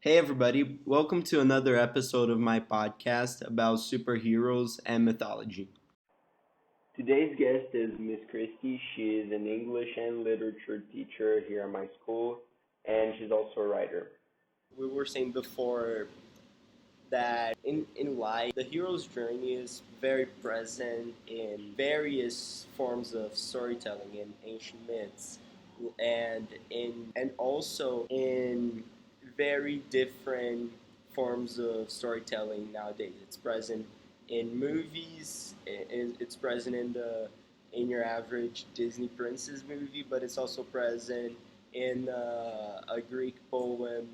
Hey, everybody, welcome to another episode of my podcast about superheroes and mythology. Today's guest is Miss Christie. She is an English and literature teacher here at my school, and she's also a writer. We were saying before that in life, the hero's journey is very present in various forms of storytelling in ancient myths and also in very different forms of storytelling nowadays. It's present in movies. It's present in your average Disney princess movie, but it's also present in a Greek poem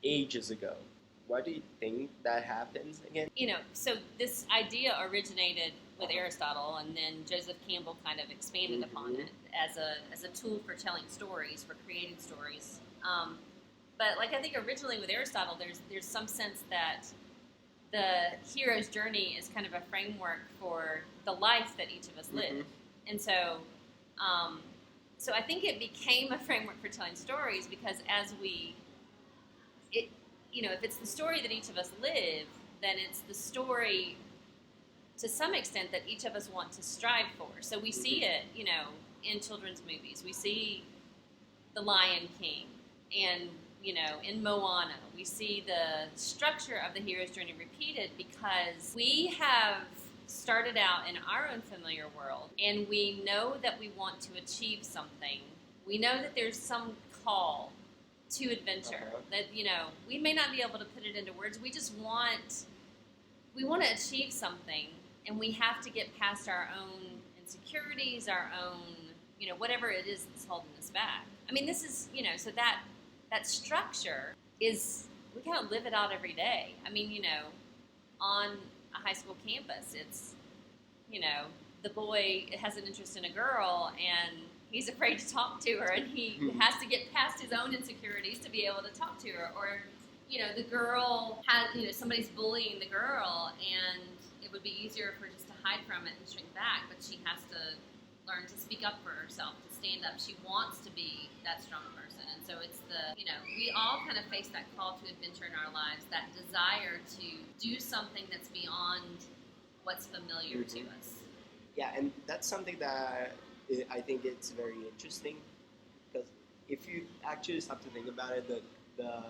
ages ago. Why do you think that happens again? So this idea originated with Aristotle, and then Joseph Campbell kind of expanded upon it as a tool for telling stories, for creating stories. But I think originally with Aristotle, there's some sense that the hero's journey is kind of a framework for the life that each of us live, and so I think it became a framework for telling stories because if it's the story that each of us live, then it's the story to some extent that each of us want to strive for. So we see it, in children's movies. We see The Lion King and, in Moana. We see the structure of the hero's journey repeated because we have started out in our own familiar world and we know that we want to achieve something. We know that there's some call to adventure that we may not be able to put it into words. We just want to achieve something, and we have to get past our own insecurities, our own whatever it is that's holding us back. I mean, this is so that structure is, we kind of live it out every day. I mean, on a high school campus, it's the boy has an interest in a girl and he's afraid to talk to her, and he has to get past his own insecurities to be able to talk to her. Or, the girl has, somebody's bullying the girl, and it would be easier for her just to hide from it and shrink back, but she has to learn to speak up for herself, to stand up. She wants to be that strong person. And so it's we all kind of face that call to adventure in our lives, that desire to do something that's beyond what's familiar to us. Yeah, and that's something that I think it's very interesting because if you actually stop to think about it, the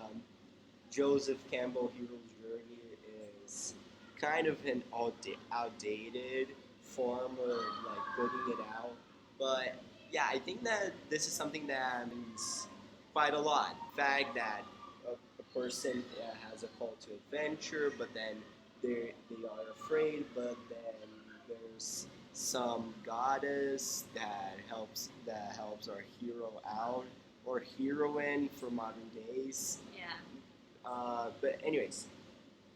Joseph Campbell hero's journey is kind of an outdated form of putting it out. But yeah, I think that this is something that means quite a lot. The fact that a person has a call to adventure, but then they are afraid, but then there's some goddess that helps our hero out, or heroine for modern days. Yeah. But anyways,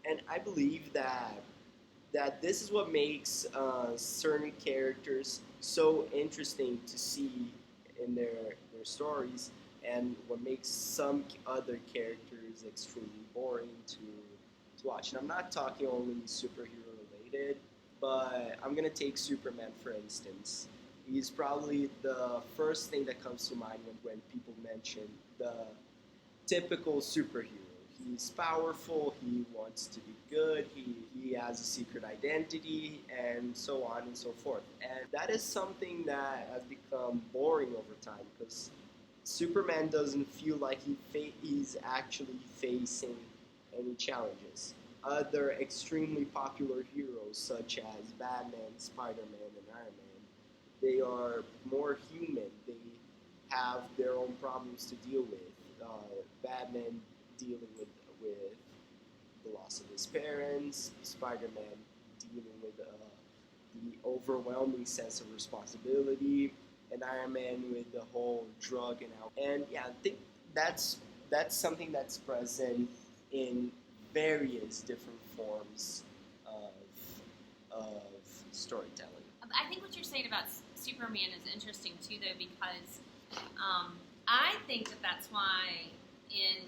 and I believe that this is what makes certain characters so interesting to see in their stories, and what makes some other characters extremely boring to watch. And I'm not talking only superhero related, but I'm going to take Superman, for instance. He's probably the first thing that comes to mind when people mention the typical superhero. He's powerful, he wants to be good, he has a secret identity, and so on and so forth. And that is something that has become boring over time because Superman doesn't feel like he's actually facing any challenges. Other extremely popular heroes such as Batman, Spider-Man, and Iron Man, they are more human. They have their own problems to deal with. Batman dealing with the loss of his parents, Spider-Man dealing with the overwhelming sense of responsibility, and Iron Man with the whole drug and alcohol. And yeah, I think that's something that's present in various different forms of storytelling. I think what you're saying about Superman is interesting too, though, because I think that's why in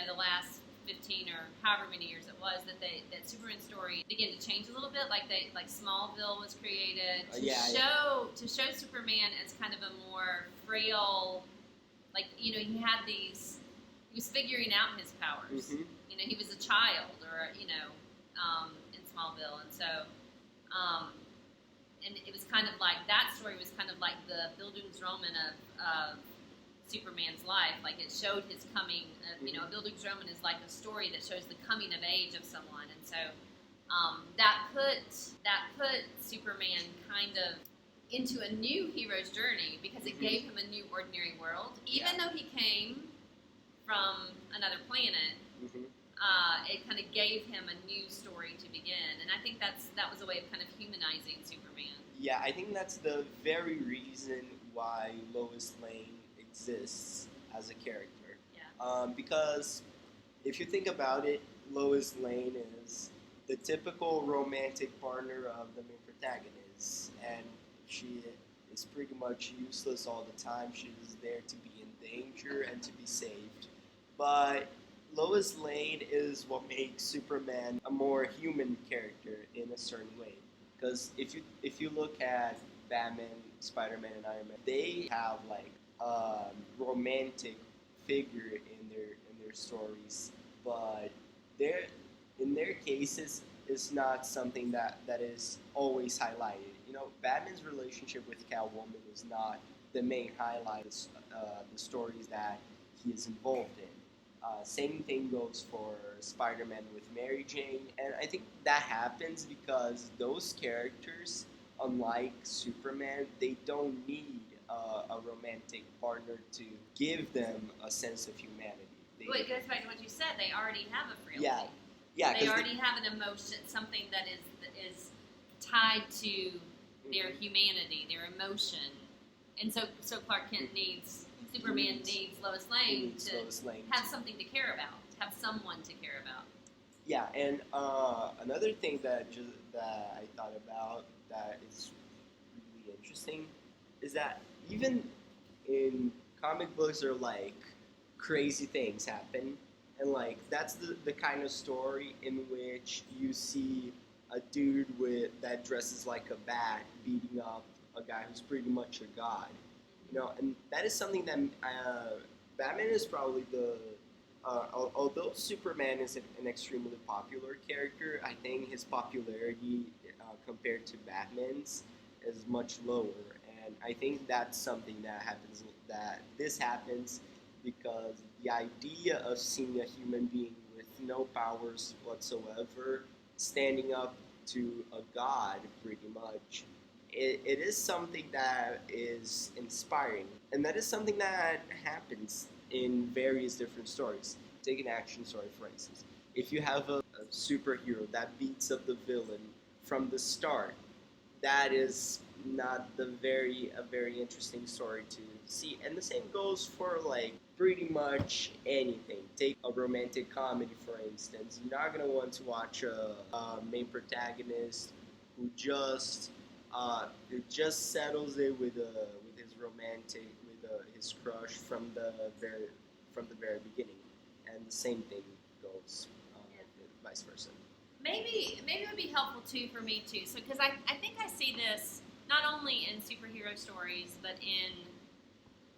the last 15 or however many years it was that Superman story began to change a little bit. Like Smallville was created to show Superman as kind of a more frail, he was figuring out his powers, child, or in Smallville, and so. And it was kind of like, that story was kind of like the Bildungsroman of Superman's life. Like, it showed his coming. A Bildungsroman is like a story that shows the coming of age of someone, and so that put Superman kind of into a new hero's journey, because it gave him a new ordinary world, even though he came from another planet. It kind of gave him a new story to begin, and I think that was a way of kind of humanizing Superman. Yeah, I think that's the very reason why Lois Lane exists as a character. Yeah. Because if you think about it, Lois Lane is the typical romantic partner of the main protagonist, and she is pretty much useless all the time. She is there to be in danger and to be saved. But Lois Lane is what makes Superman a more human character in a certain way. Because if you look at Batman, Spider-Man, and Iron Man, they have like a romantic figure in their stories, but in their cases, it's not something that is always highlighted. Batman's relationship with Catwoman is not the main highlight of the stories that he is involved in. Same thing goes for Spider-Man with Mary Jane, and I think that happens because those characters, unlike Superman, they don't need a romantic partner to give them a sense of humanity. Well, it goes back to what you said. They already have a frailty. Yeah. They already have an emotion, something that is tied to their humanity, their emotion, and so Clark Kent needs. Superman needs Lois Lane to have something to care about, have someone to care about. Yeah, and another thing that I thought about that is really interesting is that even in comic books, are like crazy things happen, and like that's the kind of story in which you see a dude that dresses like a bat beating up a guy who's pretty much a god. And that is something that Batman is probably although Superman is an extremely popular character, I think his popularity compared to Batman's is much lower. And I think that's something that this happens because the idea of seeing a human being with no powers whatsoever standing up to a god pretty much, it is something that is inspiring, and that is something that happens in various different stories. Take an action story, for instance. If you have a superhero that beats up the villain from the start, that is not a very interesting story to see. And the same goes for like pretty much anything. Take a romantic comedy, for instance. You're not gonna want to watch a main protagonist who just settles it with his romantic, his crush from the very beginning, and the same thing goes vice versa. Maybe it would be helpful too for me too. So because I think I see this not only in superhero stories, but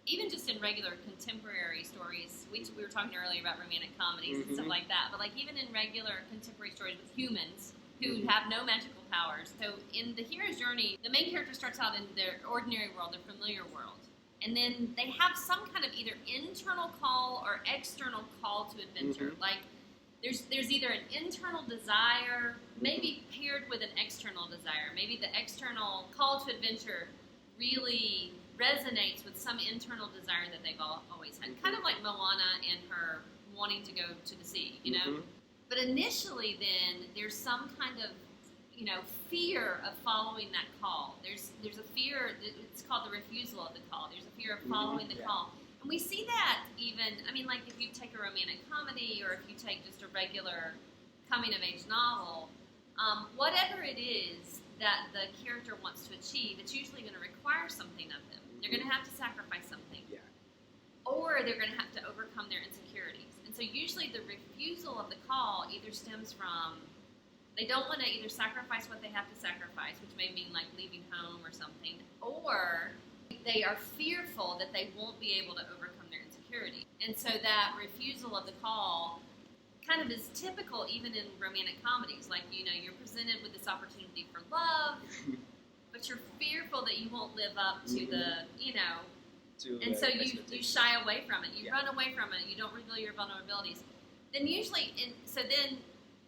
even just in regular contemporary stories. We were talking earlier about romantic comedies and stuff like that, but like even in regular contemporary stories with humans who have no magical powers. So in the hero's journey, the main character starts out in their ordinary world, their familiar world. And then they have some kind of either internal call or external call to adventure. Like there's either an internal desire, maybe paired with an external desire. Maybe the external call to adventure really resonates with some internal desire that they've always had. Kind of like Moana and her wanting to go to the sea, But initially, then, there's some kind of, fear of following that call. There's a fear, it's called the refusal of the call. There's a fear of following the call. And we see that even, like if you take a romantic comedy or if you take just a regular coming-of-age novel, whatever it is that the character wants to achieve, it's usually going to require something of them. They're going to have to sacrifice something. Yeah. Or they're going to have to overcome their insecurities. And so usually the refusal of the call either stems from they don't want to either sacrifice what they have to sacrifice, which may mean like leaving home or something, or they are fearful that they won't be able to overcome their insecurity. And so that refusal of the call kind of is typical even in romantic comedies. Like, you know, you're presented with this opportunity for love, but you're fearful that you won't live up to the, you know, and so you shy away from it. You run away from it. You don't reveal your vulnerabilities. Then usually, then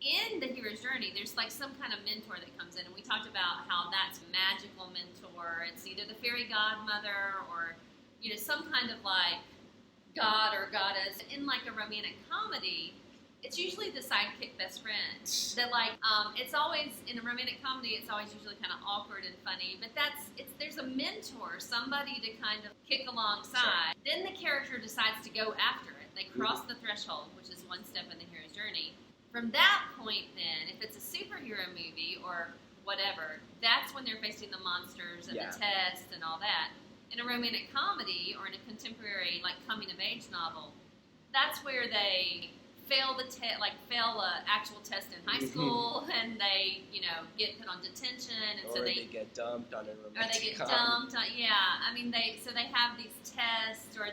in the hero's journey, there's like some kind of mentor that comes in, and we talked about how that's a magical mentor. It's either the fairy godmother or, you know, some kind of like god or goddess. In like a romantic comedy, it's usually the sidekick best friend. That like, it's always in a romantic comedy. It's always usually kind of awkward and funny. But there's a mentor, somebody to kind of kick alongside. Sure. Then the character decides to go after it. They cross the threshold, which is one step in the hero's journey. From that point, then, if it's a superhero movie or whatever, that's when they're facing the monsters and the test and all that. In a romantic comedy or in a contemporary like coming of age novel, that's where they fail a actual test in high school, and they, you know, get put on detention, and or so they get dumped on a romantic or they get comedy. dumped on, I mean, they have these tests, or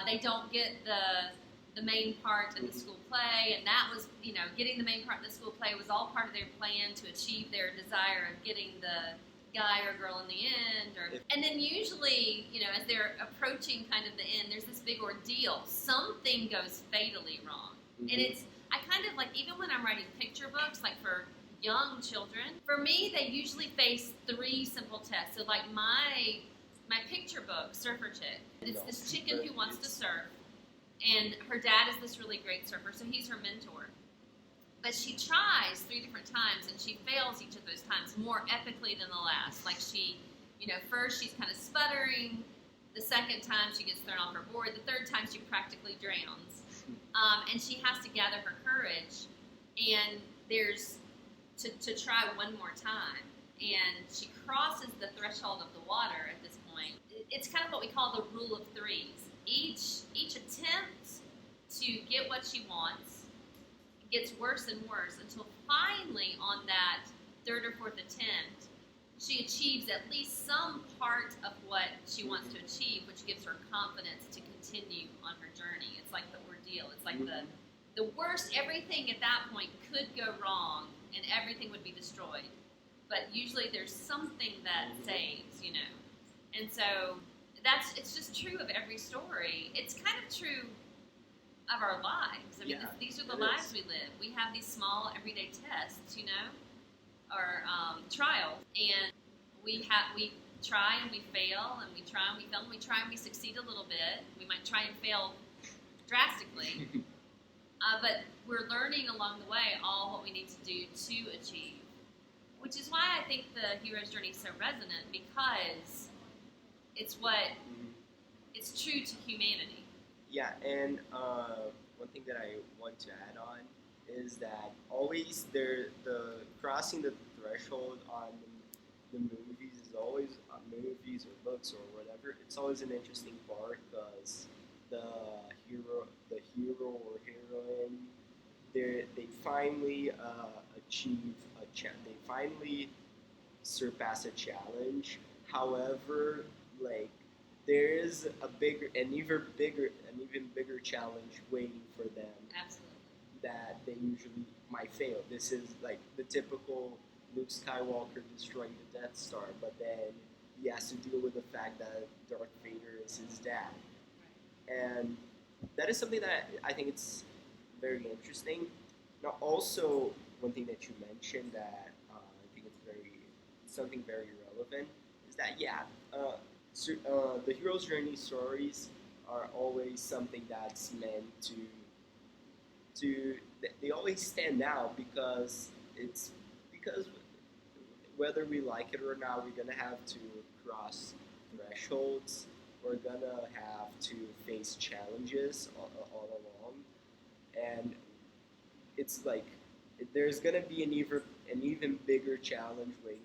they don't get the main part in the school play, and that was, you know, getting the main part in the school play was all part of their plan to achieve their desire of getting the guy or girl in the end. And then usually, you know, as they're approaching kind of the end, there's this big ordeal. Something goes fatally wrong. And I kind of like, even when I'm writing picture books, like for young children, for me, they usually face 3 simple tests. So like my picture book, Surfer Chick, it's this chicken who wants to surf, and her dad is this really great surfer, so he's her mentor. But she tries 3 different times, and she fails each of those times more epically than the last. Like she, you know, first she's kind of sputtering, the second time she gets thrown off her board, the third time she practically drowns. And she has to gather her courage, and there's to try one more time. And she crosses the threshold of the water at this point. It's kind of what we call the rule of 3s. Each attempt to get what she wants gets worse and worse until finally on that 3rd or 4th attempt, she achieves at least some part of what she wants to achieve, which gives her confidence to continue on her journey. It's like the ordeal. It's like the worst. Everything at that point could go wrong, and everything would be destroyed. But usually there's something that saves, you know. And so it's just true of every story. It's kind of true of our lives. I mean, these are the lives we live. We have these small everyday tests, you know, or trials, and we try and we fail, and we try and we fail, and we try and we succeed a little bit. We might try and fail drastically, but we're learning along the way all what we need to do to achieve. Which is why I think the hero's journey is so resonant, because it's true to humanity. Yeah, and one thing that I want to add on is that always the crossing the threshold on the movies is always movies or books or whatever. It's always an interesting part because the hero or heroine, they finally achieve they finally surpass a challenge. However, like, there is an even bigger challenge waiting for them. Absolutely. That they usually might fail. This is like the typical Luke Skywalker destroying the Death Star, but then he has to deal with the fact that Darth Vader is his dad. And that is something that I think it's very interesting. Now, also, one thing that you mentioned that I think it's something very relevant is that the hero's journey stories are always something that's meant to they always stand out because whether we like it or not, we're gonna have to cross thresholds. We're gonna have to face challenges all along, and it's like there's gonna be an even bigger challenge waiting